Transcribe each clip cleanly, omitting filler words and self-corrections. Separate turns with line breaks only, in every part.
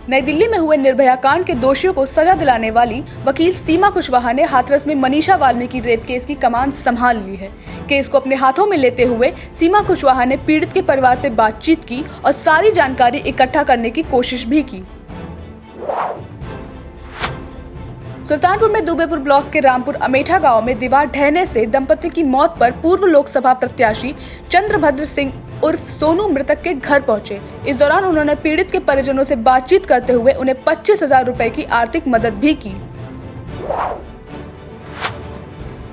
नई दिल्ली में हुए निर्भया कांड के दोषियों को सजा दिलाने वाली वकील सीमा कुशवाहा ने हाथरस में मनीषा वाल्मीकि रेप केस की कमान संभाल ली है। केस को अपने हाथों में लेते हुए सीमा कुशवाहा ने पीड़ित के परिवार से बातचीत की और सारी जानकारी इकट्ठा करने की कोशिश भी की। सुल्तानपुर में दुबेपुर ब्लॉक के रामपुर अमेठा गांव में दीवार ढहने से दंपति की मौत पर पूर्व लोकसभा प्रत्याशी चंद्रभद्र सिंह उर्फ सोनू मृतक के घर पहुंचे। इस दौरान उन्होंने पीड़ित के परिजनों से बातचीत करते हुए उन्हें 25,000 रुपए की आर्थिक मदद भी की।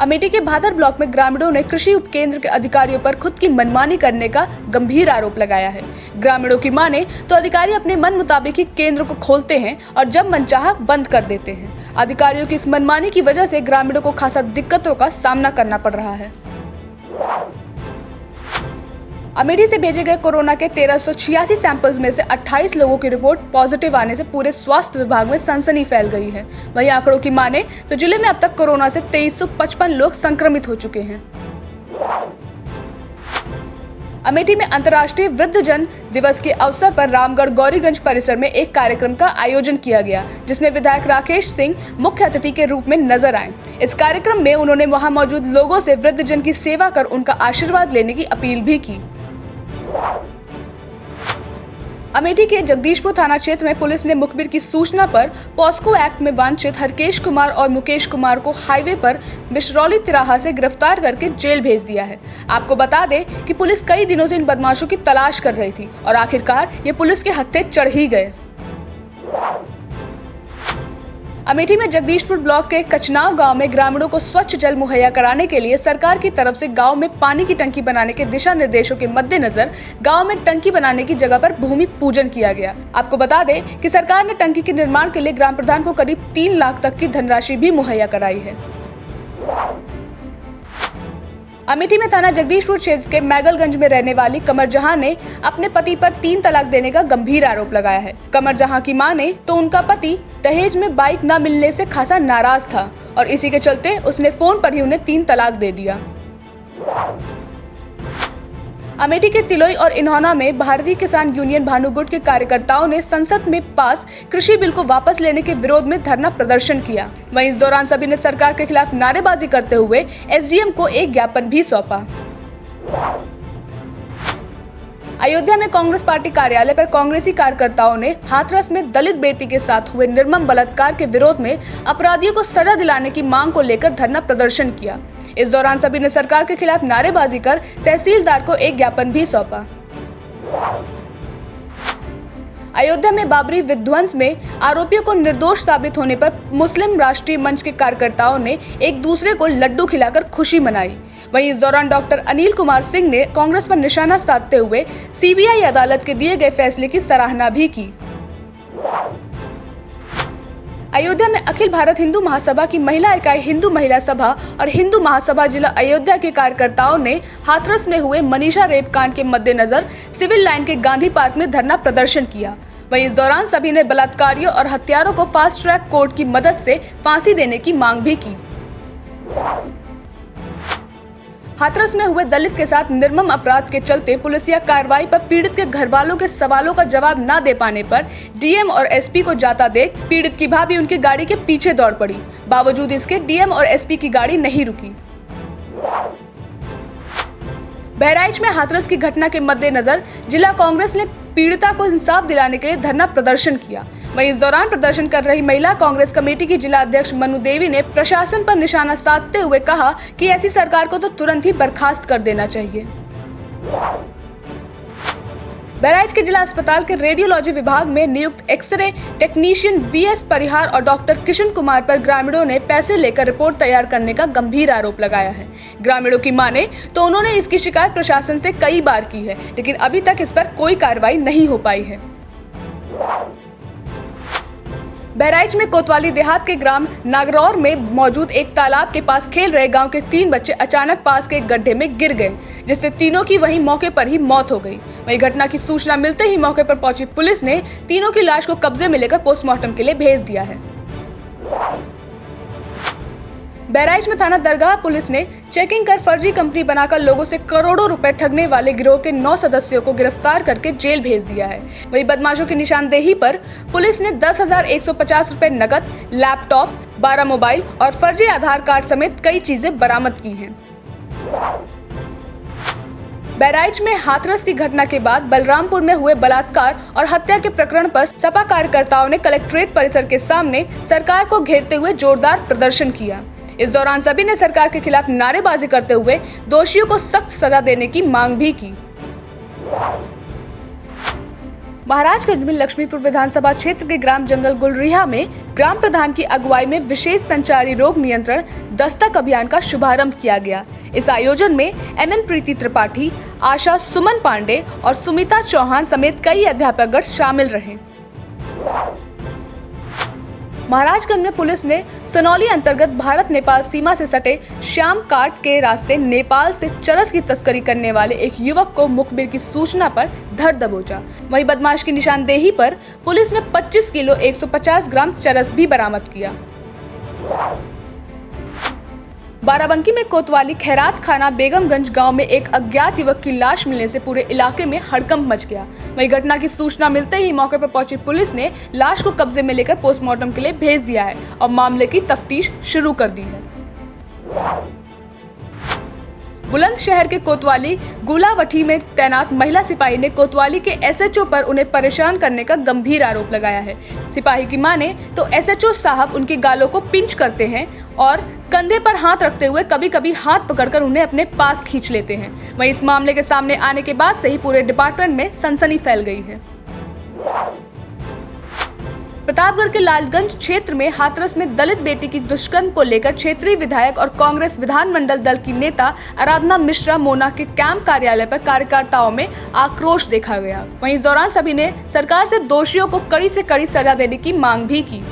अमेठी के भादर ब्लॉक में ग्रामीणों ने कृषि उपकेंद्र के अधिकारियों पर खुद की मनमानी करने का गंभीर आरोप लगाया है। ग्रामीणों की माने तो अधिकारी अपने मन मुताबिक ही केंद्र को खोलते हैं और जब मनचाहा बंद कर देते हैं। अधिकारियों की इस मनमानी की वजह से ग्रामीणों को खासा दिक्कतों का सामना करना पड़ रहा है। अमेठी से भेजे गए कोरोना के 1386 सैंपल्स में से 28 लोगों की रिपोर्ट पॉजिटिव आने से पूरे स्वास्थ्य विभाग में सनसनी फैल गई है। वहीं आंकड़ों की माने तो जिले में अब तक कोरोना से 2355 लोग संक्रमित हो चुके हैं। अमेठी में अंतर्राष्ट्रीय वृद्धजन दिवस के अवसर पर रामगढ़ गौरीगंज परिसर में एक कार्यक्रम का आयोजन किया गया, जिसमें विधायक राकेश सिंह मुख्य अतिथि के रूप में नजर आए। इस कार्यक्रम में उन्होंने वहां मौजूद लोगों से वृद्धजन की सेवा कर उनका आशीर्वाद लेने की अपील भी की। अमेठी के जगदीशपुर थाना क्षेत्र में पुलिस ने मुखबिर की सूचना पर पॉस्को एक्ट में वांछित हरकेश कुमार और मुकेश कुमार को हाईवे पर बिशरौली तिराहा से गिरफ्तार करके जेल भेज दिया है। आपको बता दें कि पुलिस कई दिनों से इन बदमाशों की तलाश कर रही थी और आखिरकार ये पुलिस के हत्थे चढ़ ही गए। अमेठी में जगदीशपुर ब्लॉक के कचनाव गांव में ग्रामीणों को स्वच्छ जल मुहैया कराने के लिए सरकार की तरफ से गांव में पानी की टंकी बनाने के दिशा निर्देशों के मद्देनजर गांव में टंकी बनाने की जगह पर भूमि पूजन किया गया। आपको बता दें कि सरकार ने टंकी के निर्माण के लिए ग्राम प्रधान को करीब 3 लाख तक की धनराशि भी मुहैया कराई है। अमेठी में थाना जगदीशपुर क्षेत्र के मैगलगंज में रहने वाली कमर जहां ने अपने पति पर 3 तलाक देने का गंभीर आरोप लगाया है। कमर जहां की माने तो उनका पति दहेज में बाइक न मिलने से खासा नाराज था और इसी के चलते उसने फोन पर ही उन्हें 3 तलाक दे दिया। अमेठी के तिलोई और इन्होना में भारतीय किसान यूनियन भानुगुट के कार्यकर्ताओं ने संसद में पास कृषि बिल को वापस लेने के विरोध में धरना प्रदर्शन किया। वहीं इस दौरान सभी ने सरकार के खिलाफ नारेबाजी करते हुए एसडीएम को एक ज्ञापन भी सौंपा। अयोध्या में कांग्रेस पार्टी कार्यालय पर कांग्रेसी कार्यकर्ताओं ने हाथरस में दलित बेटी के साथ हुए निर्मम बलात्कार के विरोध में अपराधियों को सजा दिलाने की मांग को लेकर धरना प्रदर्शन किया। इस दौरान सभी ने सरकार के खिलाफ नारेबाजी कर तहसीलदार को एक ज्ञापन भी सौंपा। अयोध्या में बाबरी विध्वंस में आरोपियों को निर्दोष साबित होने पर मुस्लिम राष्ट्रीय मंच के कार्यकर्ताओं ने एक दूसरे को लड्डू खिलाकर खुशी मनाई। वहीं इस दौरान डॉक्टर अनिल कुमार सिंह ने कांग्रेस पर निशाना साधते हुए सीबीआई अदालत के दिए गए फैसले की सराहना भी की। अयोध्या में अखिल भारत हिंदू महासभा की महिला इकाई हिंदू महिला सभा और हिंदू महासभा जिला अयोध्या के कार्यकर्ताओं ने हाथरस में हुए मनीषा रेप कांड के मद्देनजर सिविल लाइन के गांधी पार्क में धरना प्रदर्शन किया। वहीं इस दौरान सभी ने बलात्कारियों और हत्यारों को फास्ट ट्रैक कोर्ट की मदद से फांसी देने की मांग भी की। हाथरस में हुए दलित के साथ निर्मम अपराध के चलते पुलिसिया कार्रवाई पर पीड़ित के घर वालों के सवालों का जवाब न दे पाने पर डीएम और एसपी को जाता देख पीड़ित की भाभी उनकी गाड़ी के पीछे दौड़ पड़ी। बावजूद इसके डीएम और एसपी की गाड़ी नहीं रुकी। बहराइच में हाथरस की घटना के मद्देनजर जिला कांग्रेस ने पीड़िता को इंसाफ दिलाने के लिए धरना प्रदर्शन किया। वहीं इस दौरान प्रदर्शन कर रही महिला कांग्रेस कमेटी की जिला अध्यक्ष मनु देवी ने प्रशासन पर निशाना साधते हुए कहा कि ऐसी सरकार को तो तुरंत ही बर्खास्त कर देना चाहिए। बहराइच के जिला अस्पताल के रेडियोलॉजी विभाग में नियुक्त एक्सरे टेक्नीशियन वीएस परिहार और डॉक्टर किशन कुमार पर ग्रामीणों ने पैसे लेकर रिपोर्ट तैयार करने का गंभीर आरोप लगाया है। ग्रामीणों की माने तो उन्होंने इसकी शिकायत प्रशासन से कई बार की है, लेकिन अभी तक इस पर कोई कार्रवाई नहीं हो पाई है। बहराइच में कोतवाली देहात के ग्राम नागरौर में मौजूद एक तालाब के पास खेल रहे गांव के 3 बच्चे अचानक पास के एक गड्ढे में गिर गए, जिससे तीनों की वहीं मौके पर ही मौत हो गई। वहीं घटना की सूचना मिलते ही मौके पर पहुंची पुलिस ने तीनों की लाश को कब्जे में लेकर पोस्टमार्टम के लिए भेज दिया है। बहराइच में थाना दरगाह पुलिस ने चेकिंग कर फर्जी कंपनी बनाकर लोगों से करोड़ों रुपए ठगने वाले गिरोह के 9 सदस्यों को गिरफ्तार करके जेल भेज दिया है। वहीं बदमाशों की निशानदेही पर पुलिस ने 10,150 रुपए नकद, लैपटॉप, 12 मोबाइल और फर्जी आधार कार्ड समेत कई चीजें बरामद की हैं। बहराइच में हाथरस की घटना के बाद बलरामपुर में हुए बलात्कार और हत्या के प्रकरण पर सपा कार्यकर्ताओं ने कलेक्ट्रेट परिसर के सामने सरकार को घेरते हुए जोरदार प्रदर्शन किया। इस दौरान सभी ने सरकार के खिलाफ नारेबाजी करते हुए दोषियों को सख्त सजा देने की मांग भी की। महाराजगंज में लक्ष्मीपुर विधानसभा क्षेत्र के ग्राम जंगल गुलरिहा में ग्राम प्रधान की अगुवाई में विशेष संचारी रोग नियंत्रण दस्तक अभियान का शुभारंभ किया गया। इस आयोजन में एमएन प्रीति त्रिपाठी, आशा, सुमन पांडे और सुमिता चौहान समेत कई अध्यापकगण शामिल रहे। महाराजगंज में पुलिस ने सनौली अंतर्गत भारत नेपाल सीमा से सटे श्याम काट के रास्ते नेपाल से चरस की तस्करी करने वाले एक युवक को मुखबिर की सूचना पर धर दबोचा। वहीं बदमाश की निशानदेही पर पुलिस ने 25 किलो 150 ग्राम चरस भी बरामद किया। बाराबंकी में कोतवाली खैरात खाना बेगमगंज गांव में एक अज्ञात युवक की लाश मिलने से पूरे इलाके में हड़कंप मच गया। वहीं घटना की सूचना मिलते ही मौके पर पहुंची पुलिस ने लाश को कब्जे में लेकर पोस्टमार्टम के लिए भेज दिया है और मामले की तफ्तीश शुरू कर दी है। बुलंदशहर के कोतवाली गुलावठी में तैनात महिला सिपाही ने कोतवाली के एसएचओ पर उन्हें परेशान करने का गंभीर आरोप लगाया है। सिपाही की माने तो एसएचओ साहब उनकी गालों को पिंच करते हैं और कंधे पर हाथ रखते हुए कभी कभी हाथ पकड़कर उन्हें अपने पास खींच लेते हैं। वहीं इस मामले के सामने आने के बाद से ही पूरे डिपार्टमेंट में सनसनी फैल गई है। प्रतापगढ़ के लालगंज क्षेत्र में हाथरस में दलित बेटी की दुष्कर्म को लेकर क्षेत्रीय विधायक और कांग्रेस विधानमंडल दल की नेता आराधना मिश्रा मोना के कैंप कार्यालय पर कार्यकर्ताओं में आक्रोश देखा गया। वहीं इस दौरान सभी ने सरकार से दोषियों को कड़ी से कड़ी सजा देने की मांग भी की।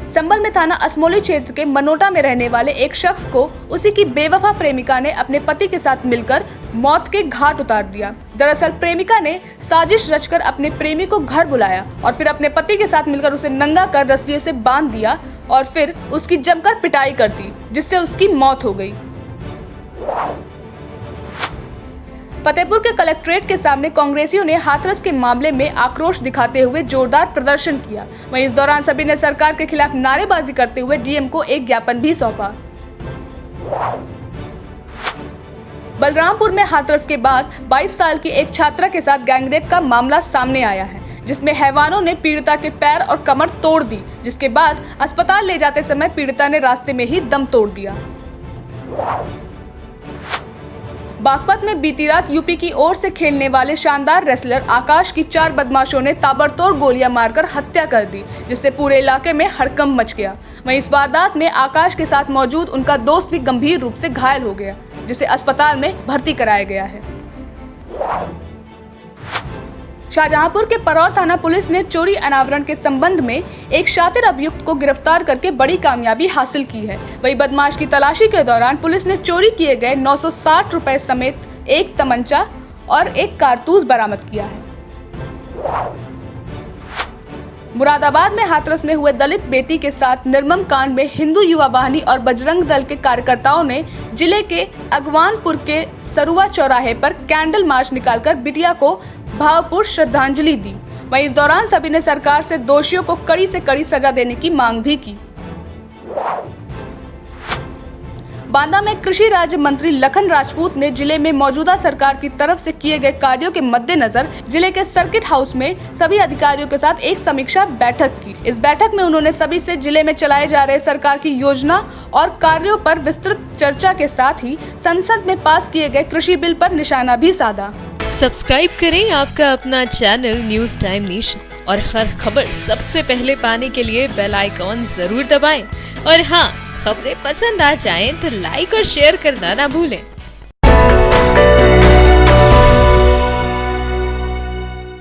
संभल में थाना असमोली क्षेत्र के मनोटा में रहने वाले एक शख्स को उसी की बेवफा प्रेमिका ने अपने पति के साथ मिलकर मौत के घाट उतार दिया। दरअसल प्रेमिका ने साजिश रचकर अपने प्रेमी को घर बुलाया और फिर अपने पति के साथ मिलकर उसे नंगा कर रस्सियों से बांध दिया और फिर उसकी जमकर पिटाई कर दी, जिससे उसकी मौत हो गई। फतेहपुर के कलेक्ट्रेट के सामने कांग्रेसियों ने हाथरस के मामले में आक्रोश दिखाते हुए जोरदार प्रदर्शन किया। वहीं इस दौरान सभी ने सरकार के खिलाफ नारेबाजी करते हुए डीएम को एक ज्ञापन भी सौंपा। बलरामपुर में हाथरस के बाद 22 साल की एक छात्रा के साथ गैंगरेप का मामला सामने आया है, जिसमें हैवानों ने पीड़िता के पैर और कमर तोड़ दी, जिसके बाद अस्पताल ले जाते समय पीड़िता ने रास्ते में ही दम तोड़ दिया। बागपत में बीती रात यूपी की ओर से खेलने वाले शानदार रेसलर आकाश की 4 बदमाशों ने ताबड़तोड़ गोलियां मारकर हत्या कर दी, जिससे पूरे इलाके में हड़कंप मच गया। वहीं इस वारदात में आकाश के साथ मौजूद उनका दोस्त भी गंभीर रूप से घायल हो गया, जिसे अस्पताल में भर्ती कराया गया है। शाहजहांपुर के परौर थाना पुलिस ने चोरी अनावरण के संबंध में एक शातिर अभियुक्त को गिरफ्तार करके बड़ी कामयाबी हासिल की है। वहीं बदमाश की तलाशी के दौरान पुलिस ने चोरी किए गए 960 रुपए समेत एक तमंचा और एक कारतूस बरामद किया है। मुरादाबाद में हाथरस में हुए दलित बेटी के साथ निर्मम कांड में हिंदू युवा वाहिनी और बजरंग दल के कार्यकर्ताओं ने जिले के अगवानपुर के सरुआ चौराहे पर कैंडल मार्च निकालकर बिटिया को भावपूर्ण श्रद्धांजलि दी। वहीं इस दौरान सभी ने सरकार से दोषियों को कड़ी से कड़ी सजा देने की मांग भी की। बांदा में कृषि राज्य मंत्री लखन राजपूत ने जिले में मौजूदा सरकार की तरफ से किए गए कार्यों के मद्देनजर जिले के सर्किट हाउस में सभी अधिकारियों के साथ एक समीक्षा बैठक की। इस बैठक में उन्होंने सभी से जिले में चलाए जा रहे सरकार की योजना और कार्यों पर विस्तृत चर्चा के साथ ही संसद में पास किए गए कृषि बिल पर निशाना भी साधा।
सब्सक्राइब करें आपका अपना चैनल न्यूज टाइम नेशन और हर खबर सबसे पहले पाने के लिए बेल आइकॉन जरूर दबाएं। और हाँ, खबरें पसंद आ जाएं तो लाइक और शेयर करना ना भूलें।